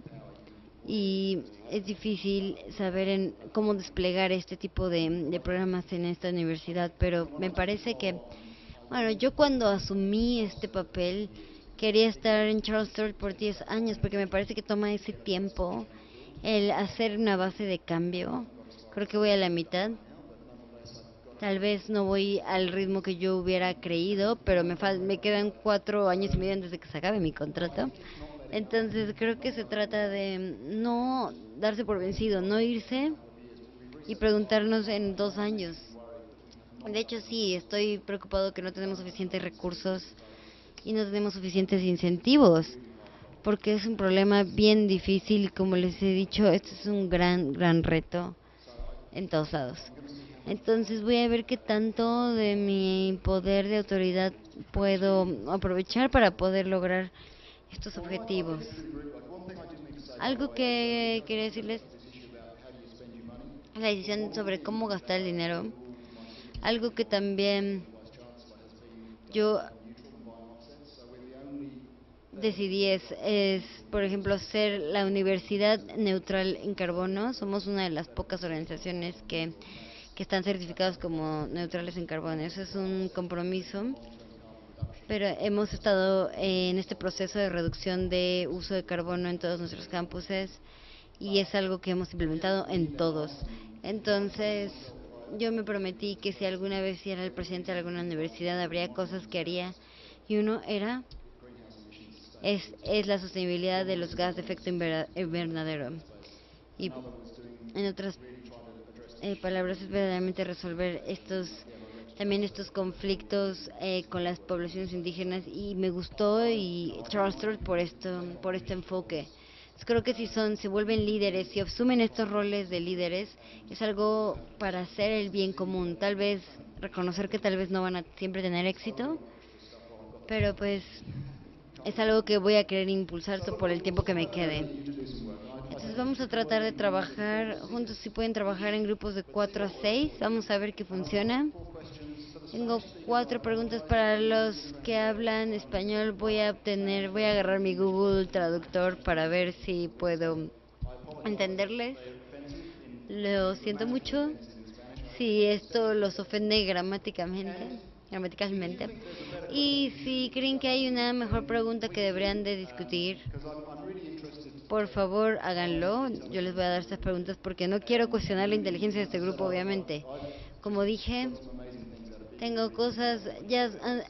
y es difícil saber cómo desplegar este tipo de programas en esta universidad, pero me parece que, bueno, yo cuando asumí este papel quería estar en Charles Sturt por 10 años, porque me parece que toma ese tiempo el hacer una base de cambio. Creo que voy a la mitad. Tal vez no voy al ritmo que yo hubiera creído, pero me quedan 4 años y medio antes de que se acabe mi contrato. Entonces creo que se trata de no darse por vencido, no irse y preguntarnos en 2 años. De hecho, sí, estoy preocupado que no tenemos suficientes recursos y no tenemos suficientes incentivos, porque es un problema bien difícil y, como les he dicho, este es un gran reto en todos lados. Entonces voy a ver qué tanto de mi poder de autoridad puedo aprovechar para poder lograr estos objetivos. Algo que quería decirles, la decisión sobre cómo gastar el dinero. Algo que también yo decidí es, por ejemplo, ser la universidad neutral en carbono. Somos una de las pocas organizaciones que están certificados como neutrales en carbono. Eso es un compromiso, pero hemos estado en este proceso de reducción de uso de carbono en todos nuestros campuses y es algo que hemos implementado en todos. Entonces, yo me prometí que si alguna vez era el presidente de alguna universidad, habría cosas que haría, y uno es la sostenibilidad de los gases de efecto invernadero. Y en otras palabras, es verdaderamente resolver estos conflictos con las poblaciones indígenas, y me gustó y Charles Sturt por este enfoque. Creo que si se vuelven líderes, si asumen estos roles de líderes, es algo para hacer el bien común. Tal vez reconocer que tal vez no van a siempre tener éxito, pero pues es algo que voy a querer impulsar por el tiempo que me quede. Entonces vamos a tratar de trabajar juntos. Si pueden trabajar en grupos de 4 a 6, vamos a ver qué funciona. Tengo 4 preguntas para los que hablan español. Voy a agarrar mi Google Traductor para ver si puedo entenderles. Lo siento mucho si esto los ofende gramaticalmente. Y si creen que hay una mejor pregunta que deberían de discutir, por favor háganlo. Yo les voy a dar estas preguntas porque no quiero cuestionar la inteligencia de este grupo, obviamente. Como dije, tengo cosas,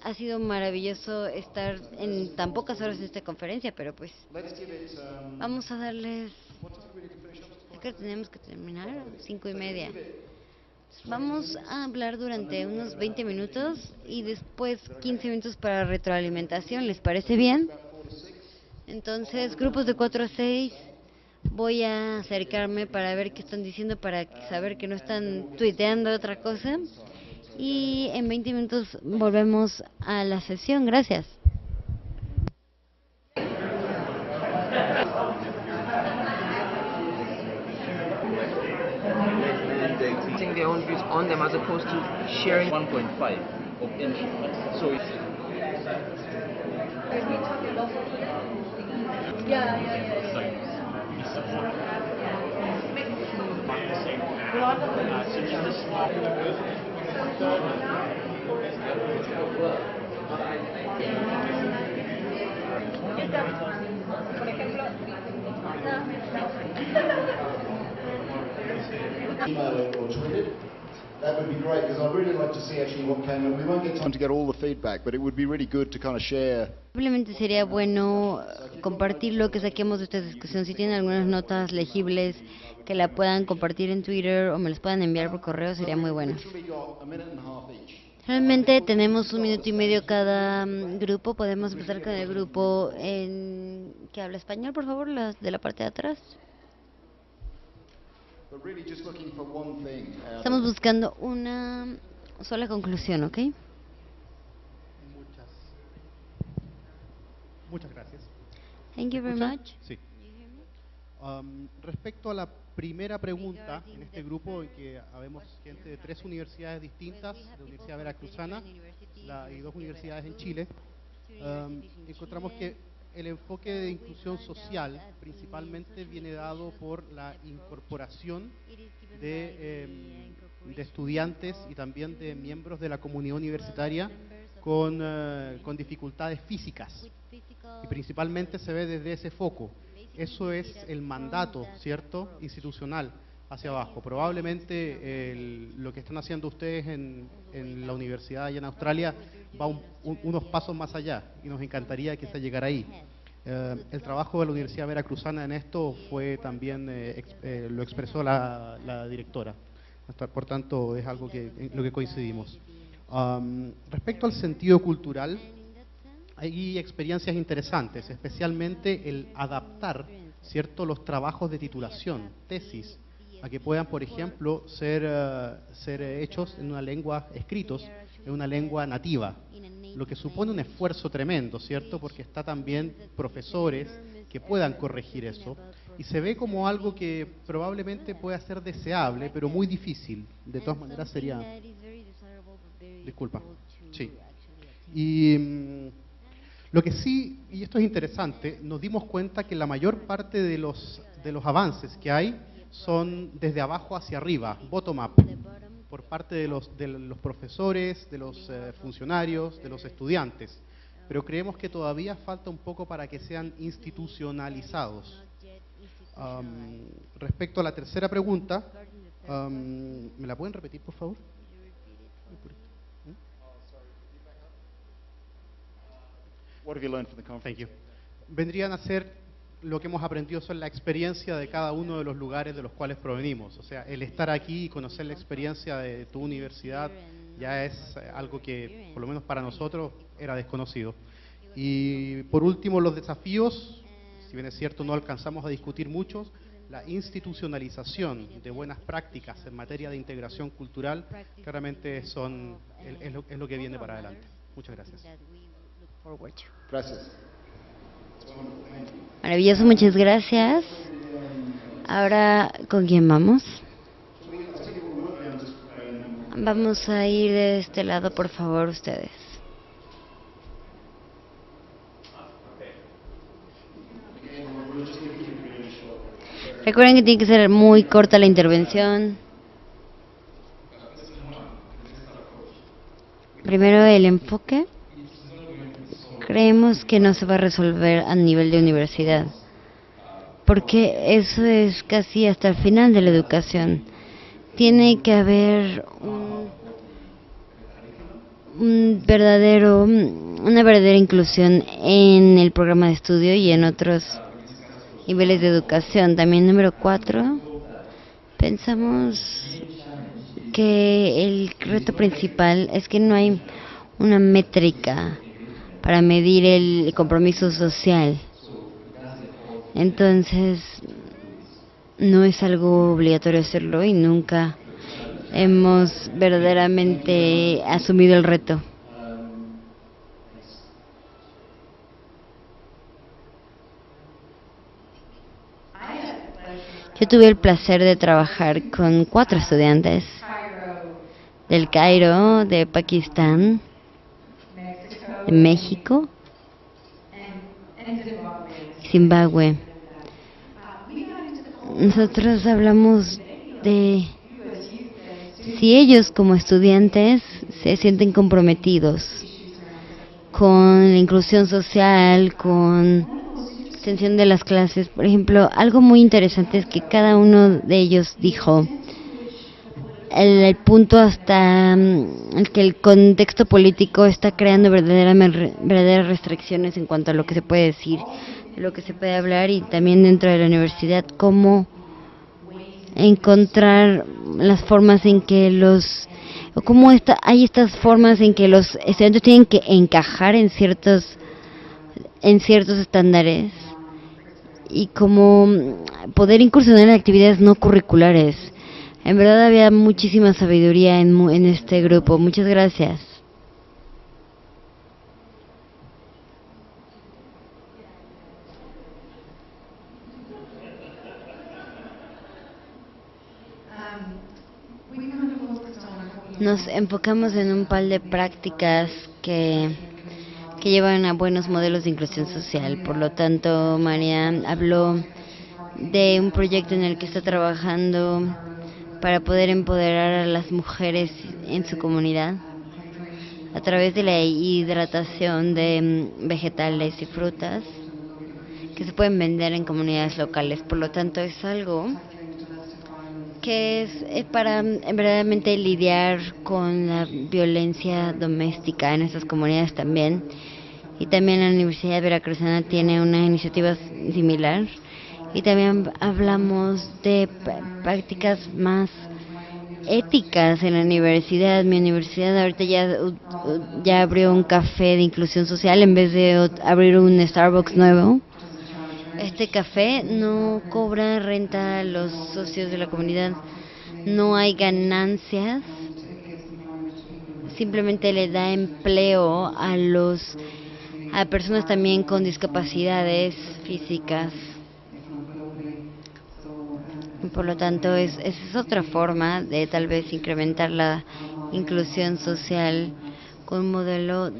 ha sido maravilloso estar en tan pocas horas en esta conferencia, pero pues vamos a darles, es que tenemos que terminar 5:30. Vamos a hablar durante unos 20 minutos y después 15 minutos para retroalimentación. ¿Les parece bien? Entonces, grupos de 4 a 6, voy a acercarme para ver qué están diciendo, para saber que no están tuiteando otra cosa. Y en 20 minutos volvemos a la sesión. Gracias. Putting their own views on them as opposed to sharing 1.5 of entry. So it's Email it or tweet it. That would be great because I'd really like to see actually what came up. We won't get time to get all the feedback, but it would be really good to kind of share. Simplemente sería bueno compartir lo que saquemos de esta discusión. Si tienen algunas notas legibles que la puedan compartir en Twitter o me las puedan enviar por correo, sería muy bueno. Literally got a minute and a half each. Realmente tenemos 1 minuto y medio cada grupo. Podemos empezar con el grupo que habla español, por favor, las de la parte de atrás. But really just looking for one thing. Estamos buscando una sola conclusión, ¿ok? Muchas gracias. Thank you very much. Sí. Respecto a la primera pregunta, en este grupo en que habemos gente de 3 universidades distintas, la Universidad Veracruzana y 2 universidades en Chile, encontramos que el enfoque de inclusión social principalmente viene dado por la incorporación de estudiantes y también de miembros de la comunidad universitaria con dificultades físicas. Y principalmente se ve desde ese foco. Eso es el mandato, ¿cierto?, institucional hacia abajo. Probablemente lo que están haciendo ustedes en la universidad allá en Australia va unos pasos más allá y nos encantaría que se llegara ahí. El trabajo de la Universidad Veracruzana en esto fue también, lo expresó la directora. Por tanto, es algo en lo que coincidimos. Respecto al sentido cultural, hay experiencias interesantes, especialmente el adaptar, ¿cierto?, los trabajos de titulación, tesis, a que puedan, por ejemplo, ser hechos en una lengua, escritos en una lengua nativa, lo que supone un esfuerzo tremendo, ¿cierto?, porque está también profesores que puedan corregir eso, y se ve como algo que probablemente pueda ser deseable, pero muy difícil. De todas maneras sería... Disculpa. Sí. Y lo que sí, y esto es interesante, nos dimos cuenta que la mayor parte de los avances que hay son desde abajo hacia arriba, bottom up, por parte de los profesores, de los funcionarios, de los estudiantes. Pero creemos que todavía falta un poco para que sean institucionalizados. Respecto a la tercera pregunta, ¿me la pueden repetir, por favor? What have you learned from the conference? Thank you. Vendrían a ser lo que hemos aprendido sobre la experiencia de cada uno de los lugares de los cuales provenimos. O sea, el estar aquí y conocer la experiencia de tu universidad ya es algo que, por lo menos para nosotros, era desconocido. Y por último, los desafíos, si bien es cierto no alcanzamos a discutir muchos, la institucionalización de buenas prácticas en materia de integración cultural claramente es lo que viene para adelante. Muchas gracias. Gracias. Maravilloso, muchas gracias. Ahora, ¿con quién vamos? Vamos a ir de este lado, por favor, ustedes. Recuerden que tiene que ser muy corta la intervención. Primero el enfoque. Creemos que no se va a resolver a nivel de universidad, porque eso es casi hasta el final de la educación. Tiene que haber una verdadera inclusión en el programa de estudio y en otros niveles de educación. También número 4, pensamos que el reto principal es que no hay una métrica para medir el compromiso social. Entonces, no es algo obligatorio hacerlo y nunca hemos verdaderamente asumido el reto. Yo tuve el placer de trabajar con 4 estudiantes del Cairo, de Pakistán, de México y Zimbabue. Nosotros hablamos de si ellos como estudiantes se sienten comprometidos con la inclusión social, con extensión de las clases. Por ejemplo, algo muy interesante es que cada uno de ellos dijo el punto hasta el que el contexto político está creando verdaderas restricciones en cuanto a lo que se puede decir, lo que se puede hablar, y también dentro de la universidad cómo encontrar las formas en que hay estas formas en que los estudiantes tienen que encajar en ciertos estándares, y cómo poder incursionar en actividades no curriculares. En verdad había muchísima sabiduría en este grupo. Muchas gracias. Nos enfocamos en un par de prácticas que llevan a buenos modelos de inclusión social. Por lo tanto, María habló de un proyecto en el que está trabajando para poder empoderar a las mujeres en su comunidad a través de la hidratación de vegetales y frutas que se pueden vender en comunidades locales. Por lo tanto, es algo que es para verdaderamente lidiar con la violencia doméstica en estas comunidades también. Y también la Universidad Veracruzana tiene una iniciativa similar. Y también hablamos de prácticas más éticas en la universidad. Mi universidad ahorita ya abrió un café de inclusión social en vez de abrir un Starbucks nuevo. Este café no cobra renta a los socios de la comunidad, no hay ganancias, simplemente le da empleo a personas también con discapacidades físicas. Por lo tanto, esa es otra forma de tal vez incrementar la inclusión social con un modelo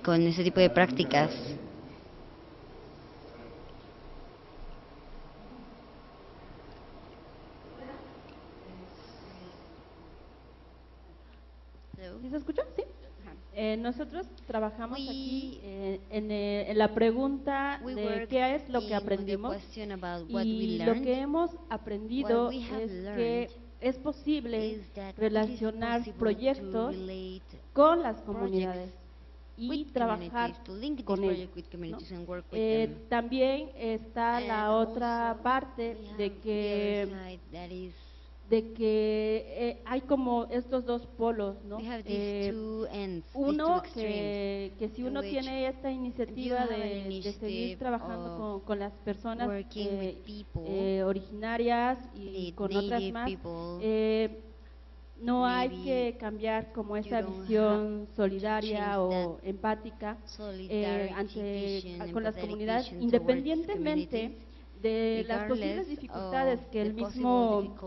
con ese tipo de prácticas. ¿Sí se escucha? Sí. Nosotros trabajamos aquí en la pregunta de qué es lo que aprendimos, y lo que hemos aprendido es que es posible relacionar proyectos con las comunidades y trabajar con ellos, ¿no? También está la otra parte de que hay como estos dos polos, ¿no? Uno que si uno tiene esta iniciativa de seguir trabajando con las personas originarias y con otras más, no hay que cambiar como esa visión solidaria o empática con las comunidades, independientemente de las posibles dificultades que el mismo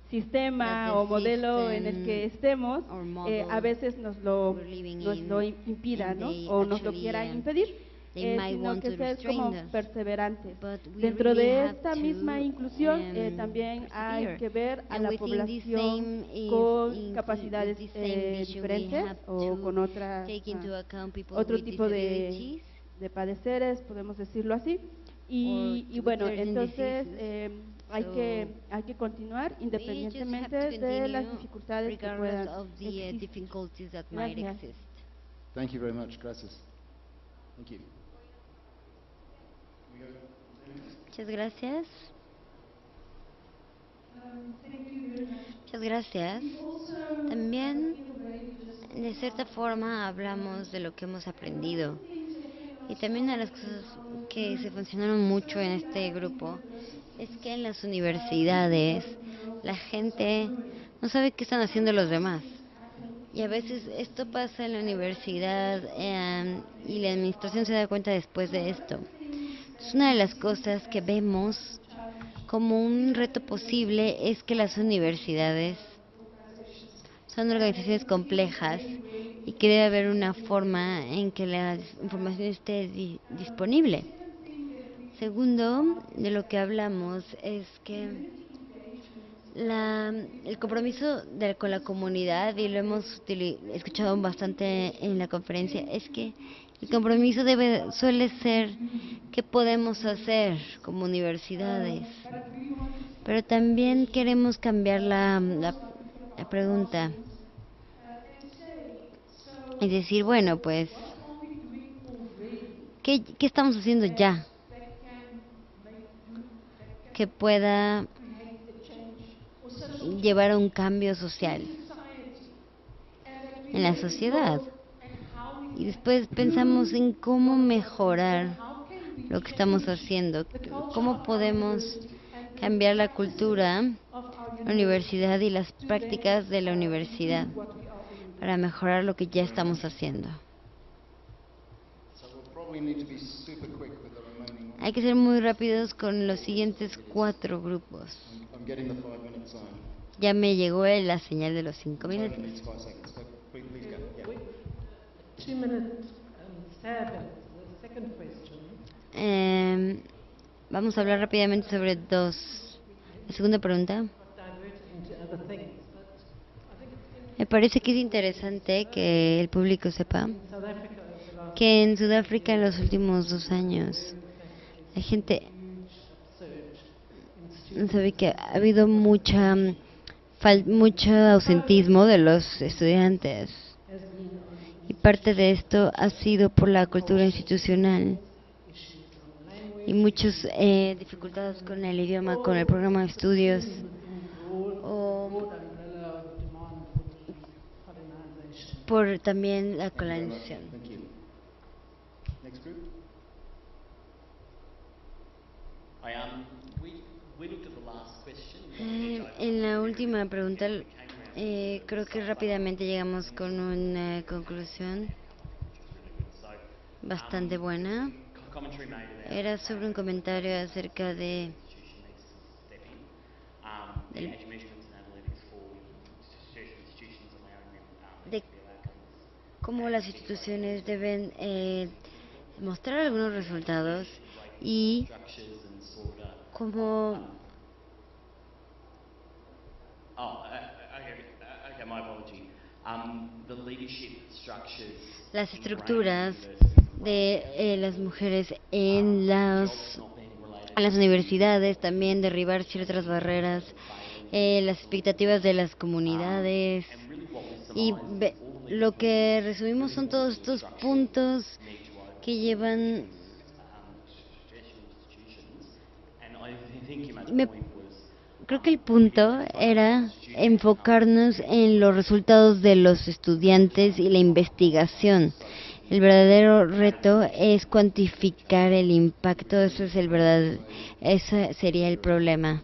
sistema o modelo en el que estemos a veces nos lo impida, ¿no? O nos lo quiera impedir, sino que ser como perseverantes. Dentro de esta misma inclusión también hay que ver a la población con capacidades diferentes o con otro tipo de padeceres, podemos decirlo así. Y bueno, entonces hay que continuar independientemente de las dificultades que puedan existir. Gracias. Thank you very much. Gracias. Thank you. Muchas gracias. Muchas gracias. También, de cierta forma, hablamos de lo que hemos aprendido. Y también una de las cosas que se funcionaron mucho en este grupo es que en las universidades la gente no sabe qué están haciendo los demás. Y a veces esto pasa en la universidad y la administración se da cuenta después de esto. Entonces, una de las cosas que vemos como un reto posible es que las universidades son organizaciones complejas y que debe haber una forma en que la información esté disponible. Segundo, de lo que hablamos es que el compromiso con la comunidad, y lo hemos escuchado bastante en la conferencia, es que el compromiso suele ser qué podemos hacer como universidades, pero también queremos cambiar la pregunta y decir, bueno, pues, ¿qué estamos haciendo ya que pueda llevar a un cambio social en la sociedad? Y después pensamos en cómo mejorar lo que estamos haciendo, cómo podemos cambiar la cultura, la universidad y las prácticas de la universidad para mejorar lo que ya estamos haciendo. Hay que ser muy rápidos con los siguientes 4 grupos. Ya me llegó la señal de los 5 minutos. 2 minutes stab at the second question. Vamos a hablar rápidamente sobre la segunda pregunta. Me parece que es interesante que el público sepa que en Sudáfrica en los últimos 2 años la gente no sabe que ha habido mucho ausentismo de los estudiantes, y parte de esto ha sido por la cultura institucional y muchas dificultades con el idioma, con el programa de estudios, o por también la colonización. En la última pregunta, creo que rápidamente llegamos con una conclusión bastante buena. Era sobre un comentario acerca de cómo las instituciones deben mostrar algunos resultados y cómo las estructuras de las mujeres en las universidades, también derribar ciertas barreras, las expectativas de las comunidades, y lo que resumimos son todos estos puntos que llevan. Creo que el punto era enfocarnos en los resultados de los estudiantes y la investigación. El verdadero reto es cuantificar el impacto, ese sería el problema.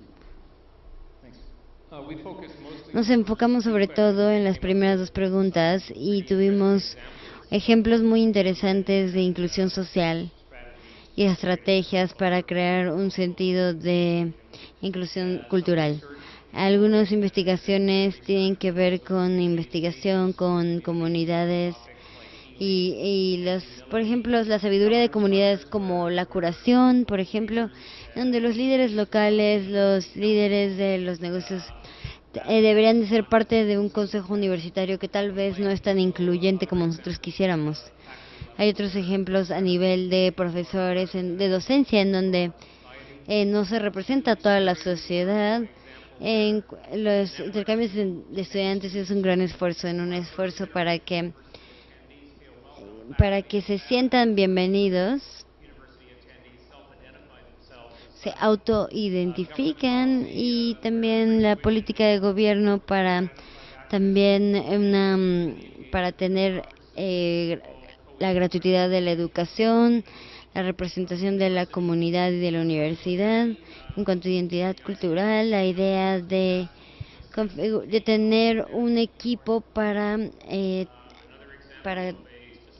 Nos enfocamos sobre todo en las primeras 2 preguntas y tuvimos ejemplos muy interesantes de inclusión social y estrategias para crear un sentido de inclusión cultural. Algunas investigaciones tienen que ver con investigación con comunidades y por ejemplo, la sabiduría de comunidades como la curación, por ejemplo, donde los líderes locales, los líderes de los negocios deberían de ser parte de un consejo universitario que tal vez no es tan incluyente como nosotros quisiéramos. Hay otros ejemplos a nivel de profesores, de docencia, en donde no se representa toda la sociedad. En los intercambios de estudiantes es un gran esfuerzo, para que se sientan bienvenidos, se autoidentifican, y también la política de gobierno para tener la gratuidad de la educación, la representación de la comunidad y de la universidad. En cuanto a identidad cultural, la idea de tener un equipo para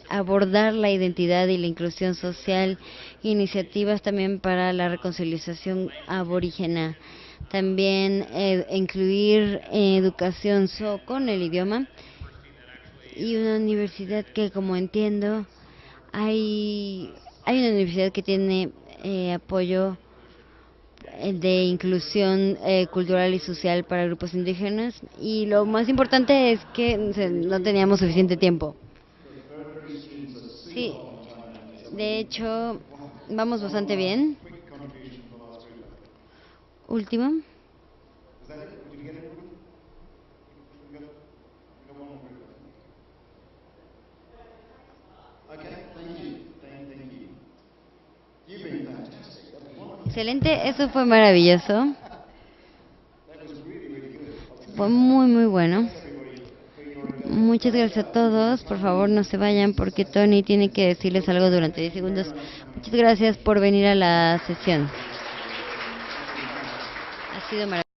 abordar la identidad y la inclusión social, iniciativas también para la reconciliación aborígena, también incluir educación con el idioma, y una universidad que, como entiendo, hay una universidad que tiene apoyo de inclusión cultural y social para grupos indígenas, y lo más importante es que no teníamos suficiente tiempo. Sí, de hecho, vamos bastante bien. Último. Excelente, eso fue maravilloso. Fue muy, muy bueno. Muchas gracias a todos. Por favor, no se vayan porque Tony tiene que decirles algo durante 10 segundos. Muchas gracias por venir a la sesión. Ha sido maravilloso.